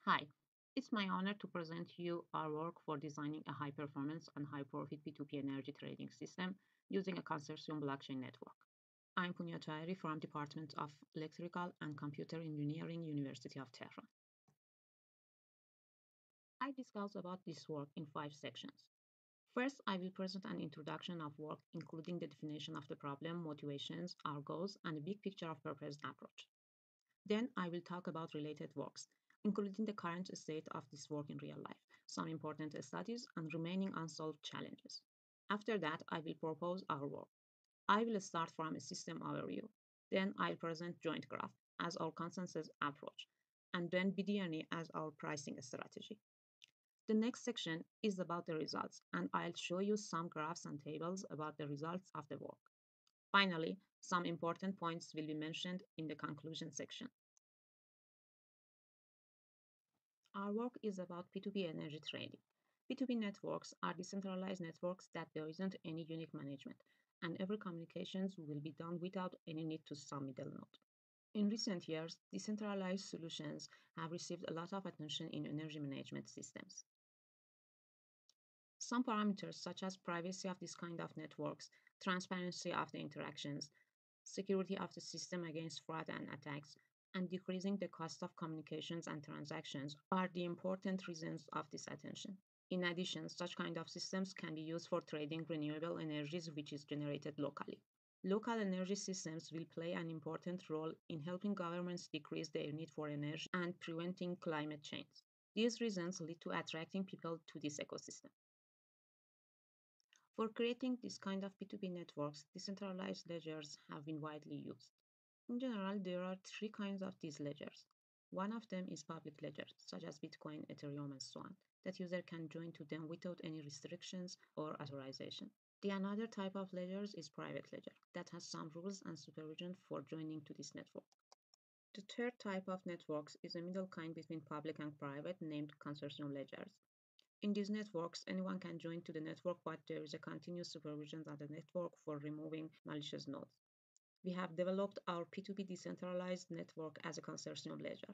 Hi, it's my honor to present to you our work for designing a high-performance and high-profit P2P energy trading system using a consortium blockchain network. I'm Punya Tahiri from Department of Electrical and Computer Engineering, University of Tehran. I discuss about this work in 5 sections. First, I will present an introduction of work, including the definition of the problem, motivations, our goals, and a big picture of proposed approach. Then I will talk about related works, including the current state of this work in real life, some important studies, and remaining unsolved challenges. After that, I will propose our work. I will start from a system overview. Then I'll present joint graph as our consensus approach, and then BDNE as our pricing strategy. The next section is about the results, and I'll show you some graphs and tables about the results of the work. Finally, some important points will be mentioned in the conclusion section. Our work is about P2P energy trading. P2P networks are decentralized networks that there isn't any unique management, and every communications will be done without any need to some middle node. In recent years, decentralized solutions have received a lot of attention in energy management systems. Some parameters such as privacy of this kind of networks, transparency of the interactions, security of the system against fraud and attacks, and decreasing the cost of communications and transactions are the important reasons of this attention. In addition, such kind of systems can be used for trading renewable energies which is generated locally. Local energy systems will play an important role in helping governments decrease their need for energy and preventing climate change. These reasons lead to attracting people to this ecosystem. For creating this kind of P2P networks, decentralized ledgers have been widely used. In general, there are three kinds of these ledgers. One of them is public ledgers, such as Bitcoin, Ethereum, and so on, that user can join to them without any restrictions or authorization. The another type of ledgers is private ledger, that has some rules and supervision for joining to this network. The third type of networks is a middle kind between public and private named consortium ledgers. In these networks, anyone can join to the network, but there is a continuous supervision of the network for removing malicious nodes. We have developed our P2P decentralized network as a consortium ledger.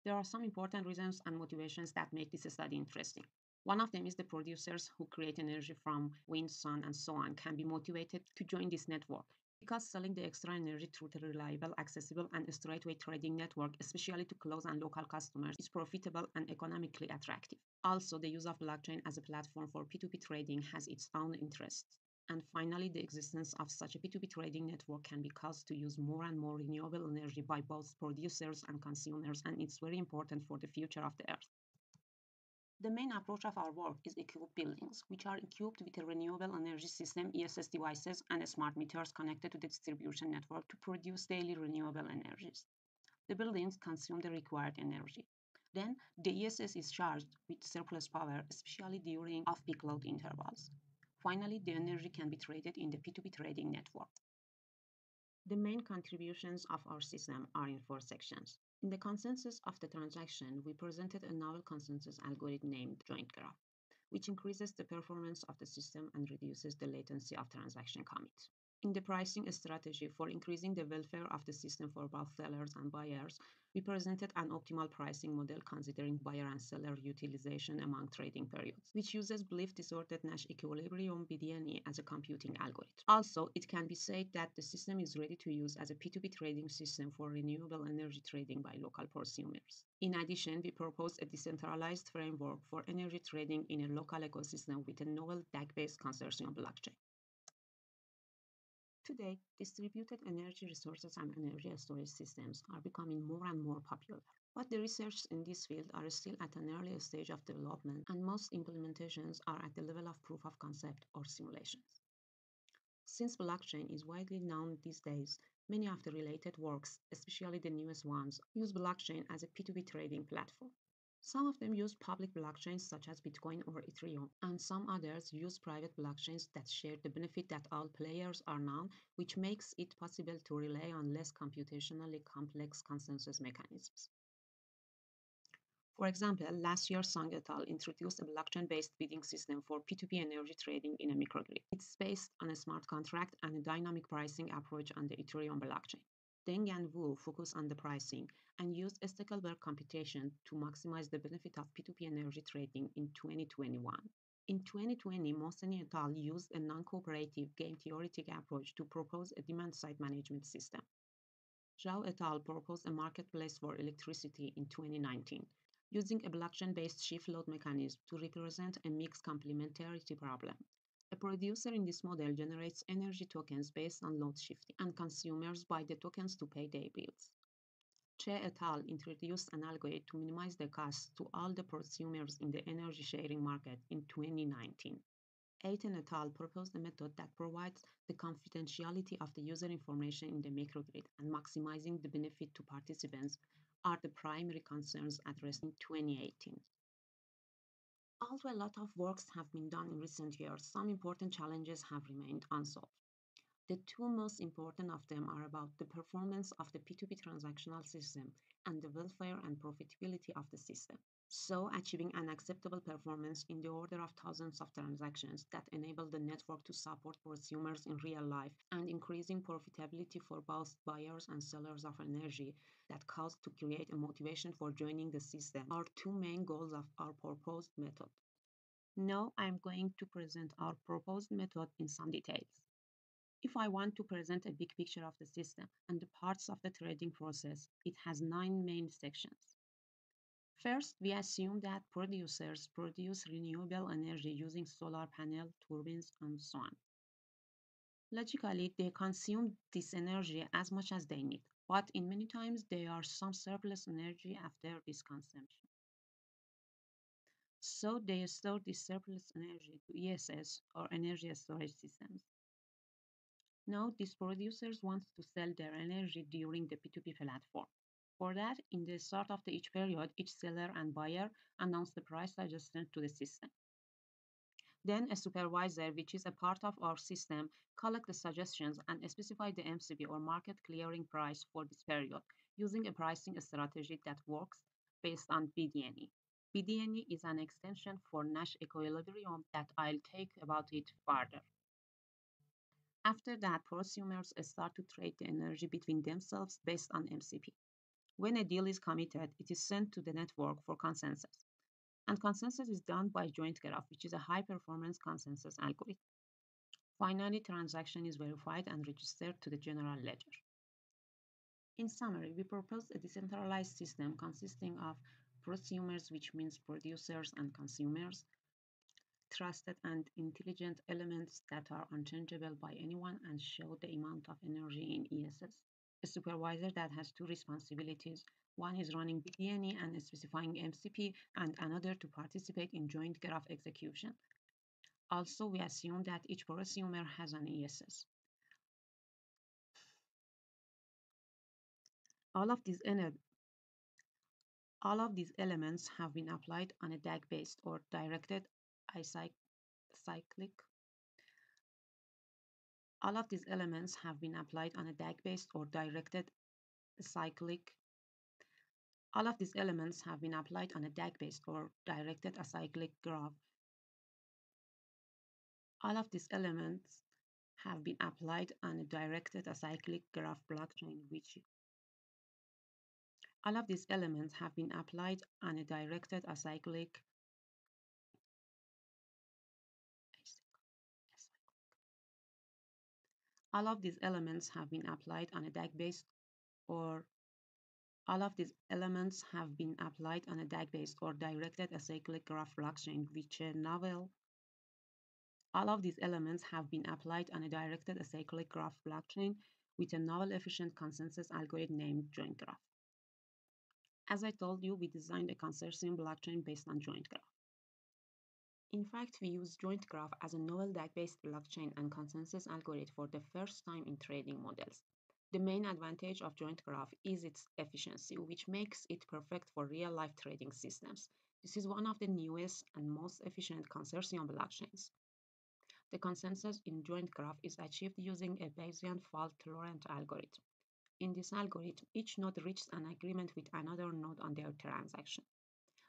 There are some important reasons and motivations that make this study interesting. One of them is the producers who create energy from wind, sun, and so on can be motivated to join this network because selling the extra energy through the reliable, accessible, and straightway trading network, especially to close and local customers, is profitable and economically attractive. Also, the use of blockchain as a platform for P2P trading has its own interests. And finally, the existence of such a P2P trading network can be caused to use more and more renewable energy by both producers and consumers, and it's very important for the future of the Earth. The main approach of our work is equipped buildings, which are equipped with a renewable energy system, ESS devices, and smart meters connected to the distribution network to produce daily renewable energies. The buildings consume the required energy. Then, the ESS is charged with surplus power, especially during off-peak load intervals. Finally, the energy can be traded in the P2P trading network. The main contributions of our system are in 4 sections. In the consensus of the transaction, we presented a novel consensus algorithm named joint graph, which increases the performance of the system and reduces the latency of transaction commits. In the pricing strategy for increasing the welfare of the system for both sellers and buyers, we presented an optimal pricing model considering buyer and seller utilization among trading periods, which uses belief disordered Nash equilibrium BDNE as a computing algorithm. Also, it can be said that the system is ready to use as a P2P trading system for renewable energy trading by local prosumers. In addition, we propose a decentralized framework for energy trading in a local ecosystem with a novel DAG-based consortium blockchain. Today, distributed energy resources and energy storage systems are becoming more and more popular. But the research in this field are still at an early stage of development, and most implementations are at the level of proof of concept or simulations. Since blockchain is widely known these days, many of the related works, especially the newest ones, use blockchain as a P2P trading platform. Some of them use public blockchains such as Bitcoin or Ethereum, and some others use private blockchains that share the benefit that all players are known, which makes it possible to rely on less computationally complex consensus mechanisms. For example, last year Song et al. Introduced a blockchain-based bidding system for P2P energy trading in a microgrid. It's based on a smart contract and a dynamic pricing approach on the Ethereum blockchain. Deng and Wu focus on the pricing and used stacking computation to maximize the benefit of P2P energy trading in 2021. In 2020, Mohseni et al. Used a non-cooperative game-theoretic approach to propose a demand-side management system. Zhao et al. Proposed a marketplace for electricity in 2019, using a blockchain-based shift load mechanism to represent a mixed complementarity problem. A producer in this model generates energy tokens based on load shifting, and consumers buy the tokens to pay their bills. Che et al. Introduced an algorithm to minimize the cost to all the prosumers in the energy sharing market in 2019. Aiton et al. Proposed a method that provides the confidentiality of the user information in the microgrid and maximizing the benefit to participants are the primary concerns addressed in 2018. Although a lot of works have been done in recent years, some important challenges have remained unsolved. The two most important of them are about the performance of the P2P transactional system and the welfare and profitability of the system. So, achieving an acceptable performance in the order of thousands of transactions that enable the network to support prosumers in real life and increasing profitability for both buyers and sellers of energy that cause to create a motivation for joining the system are two main goals of our proposed method. Now, I'm going to present our proposed method in some details. If I want to present a big picture of the system and the parts of the trading process, it has 9 main sections. First, we assume that producers produce renewable energy using solar panel, turbines, and so on. Logically, they consume this energy as much as they need, but in many times there are some surplus energy after this consumption. So they store this surplus energy to ESS or energy storage systems. Now, these producers want to sell their energy during the P2P platform. For that, in the start of each period, each seller and buyer announce the price adjustment to the system. Then a supervisor, which is a part of our system, collects the suggestions and specify the MCP or market clearing price for this period using a pricing strategy that works based on BDNE. BDNE is an extension for Nash equilibrium that I'll talk about it further. After that, prosumers start to trade the energy between themselves based on MCP. When a deal is committed, it is sent to the network for consensus. And consensus is done by joint graph, which is a high-performance consensus algorithm. Finally, transaction is verified and registered to the general ledger. In summary, we propose a decentralized system consisting of prosumers, which means producers and consumers, trusted and intelligent elements that are unchangeable by anyone and show the amount of energy in ESS. A supervisor that has two responsibilities. One is running BDNE and specifying MCP, and another to participate in joint graph execution. Also, we assume that each prosumer has an ESS. All of these elements have been applied on a DAG-based or directed acyclic. All of these elements have been applied on a DAG-based or directed acyclic. All of these elements have been applied on a DAG-based or directed acyclic graph. All of these elements have been applied on a directed acyclic graph blockchain, which all of these elements have been applied on a directed acyclic all of these elements have been applied on a DAG-based or all of these elements have been applied on a DAG-based or directed acyclic graph blockchain, which a novel. All of these elements have been applied on a directed acyclic graph blockchain with a novel efficient consensus algorithm named joint graph. As I told you, we designed a consortium blockchain based on joint graph. In fact, we use joint graph as a novel DAG-based blockchain and consensus algorithm for the first time in trading models. The main advantage of joint graph is its efficiency, which makes it perfect for real-life trading systems. This is one of the newest and most efficient consortium blockchains. The consensus in joint graph is achieved using a Bayesian fault-tolerant algorithm. In this algorithm, each node reaches an agreement with another node on their transaction.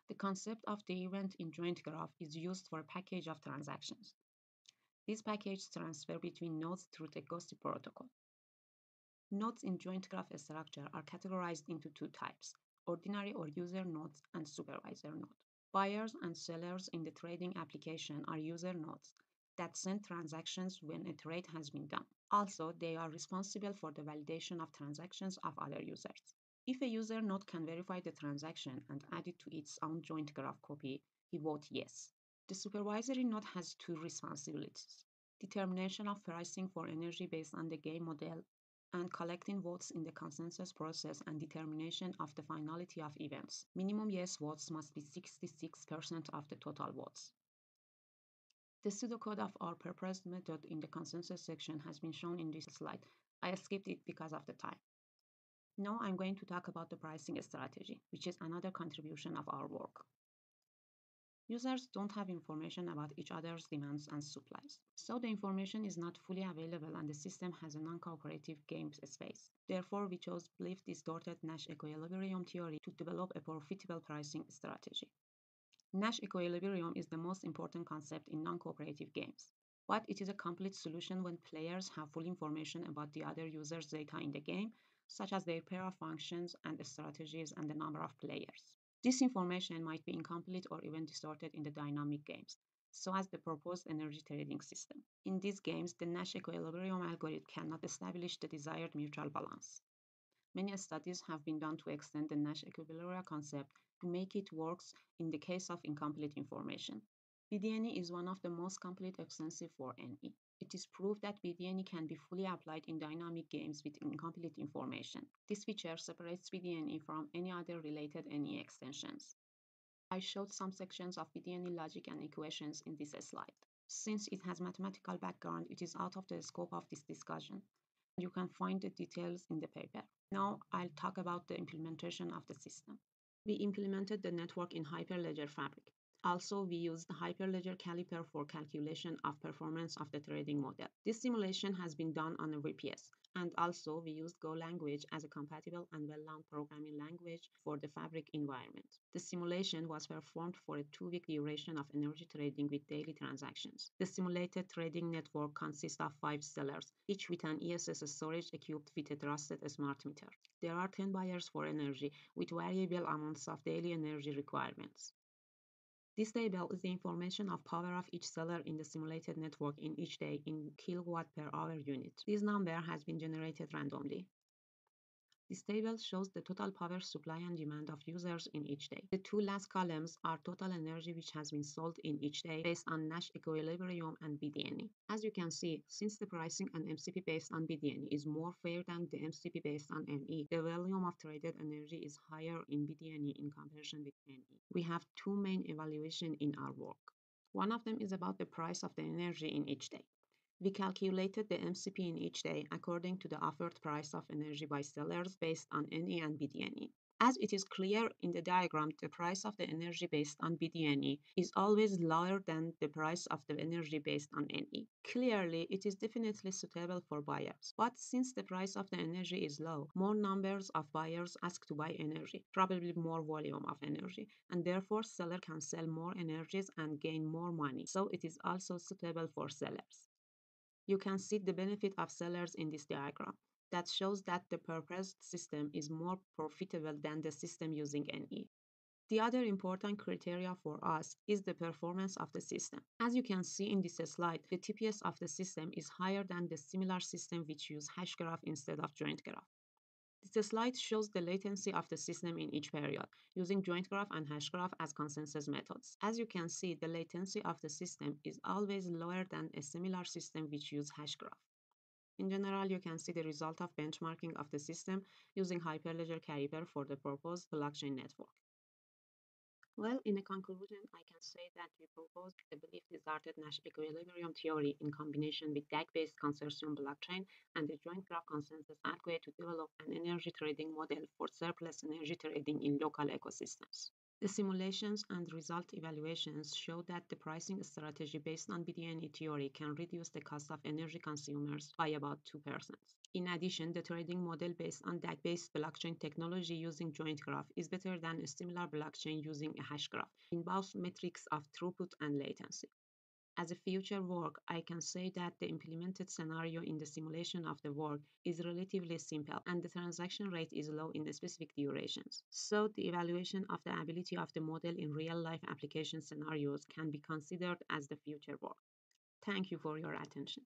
The concept of the event in joint graph is used for a package of transactions. These packages transfer between nodes through the gossip protocol. Nodes in joint graph structure are categorized into two types: ordinary or user nodes and supervisor node. Buyers and sellers in the trading application are user nodes that send transactions when a trade has been done. Also, they are responsible for the validation of transactions of other users. If a user node can verify the transaction and add it to its own joint graph copy, he votes yes. The supervisory node has two responsibilities: determination of pricing for energy based on the game model, and collecting votes in the consensus process and determination of the finality of events. Minimum yes votes must be 66% of the total votes. The pseudocode of our proposed method in the consensus section has been shown in this slide. I skipped it because of the time. Now I'm going to talk about the pricing strategy, which is another contribution of our work. Users don't have information about each other's demands and supplies, so the information is not fully available and the system has a non-cooperative game space. Therefore, we chose belief-distorted Nash equilibrium theory to develop a profitable pricing strategy. Nash equilibrium is the most important concept in non-cooperative games, but it is a complete solution when players have full information about the other user's data in the game, such as their pair of functions and strategies and the number of players. This information might be incomplete or even distorted in the dynamic games, so as the proposed energy trading system. In these games, the Nash equilibrium algorithm cannot establish the desired mutual balance. Many studies have been done to extend the Nash equilibrium concept to make it work in the case of incomplete information. BDNE is one of the most complete extensive for NE. It is proved that BDNE can be fully applied in dynamic games with incomplete information. This feature separates BDNE from any other related NE extensions. I showed some sections of BDNE logic and equations in this slide. Since it has mathematical background, it is out of the scope of this discussion. You can find the details in the paper. Now I'll talk about the implementation of the system. We implemented the network in Hyperledger Fabric. Also, we used the Hyperledger Caliper for calculation of performance of the trading model. This simulation has been done on a VPS. And also, we used Go language as a compatible and well-known programming language for the Fabric environment. The simulation was performed for a 2-week duration of energy trading with daily transactions. The simulated trading network consists of 5 sellers, each with an ESS storage equipped with a trusted smart meter. There are 10 buyers for energy with variable amounts of daily energy requirements. This table is the information of power of each seller in the simulated network in each day in kilowatt per hour unit. This number has been generated randomly. This table shows the total power supply and demand of users in each day. The two last columns are total energy which has been sold in each day based on Nash equilibrium and BDNE. As you can see, since the pricing on MCP based on BDNE is more fair than the MCP based on NE, the volume of traded energy is higher in BDNE in comparison with NE. We have two main evaluations in our work. One of them is about the price of the energy in each day. We calculated the MCP in each day according to the offered price of energy by sellers based on NE and BDNE. As it is clear in the diagram, the price of the energy based on BDNE is always lower than the price of the energy based on NE. Clearly, it is definitely suitable for buyers. But since the price of the energy is low, more numbers of buyers ask to buy energy, probably more volume of energy, and therefore seller can sell more energies and gain more money. So it is also suitable for sellers. You can see the benefit of sellers in this diagram. That shows that the proposed system is more profitable than the system using NE. The other important criteria for us is the performance of the system. As you can see in this slide, the TPS of the system is higher than the similar system which use hash graph instead of joint graph. This slide shows the latency of the system in each period, using joint graph and hash graph as consensus methods. As you can see, the latency of the system is always lower than a similar system which use hash graph. In general, you can see the result of benchmarking of the system using Hyperledger Caliper for the proposed blockchain network. Well, in a conclusion, I can say that we proposed the belief-distorted Nash equilibrium theory in combination with DAG-based consortium blockchain and the joint graph consensus algorithm to develop an energy trading model for surplus energy trading in local ecosystems. The simulations and result evaluations show that the pricing strategy based on BDNE theory can reduce the cost of energy consumers by about 2%. In addition, the trading model based on DAG-based blockchain technology using joint graph is better than a similar blockchain using a hash graph in both metrics of throughput and latency. As a future work, I can say that the implemented scenario in the simulation of the work is relatively simple and the transaction rate is low in the specific durations. So the evaluation of the ability of the model in real-life application scenarios can be considered as the future work. Thank you for your attention.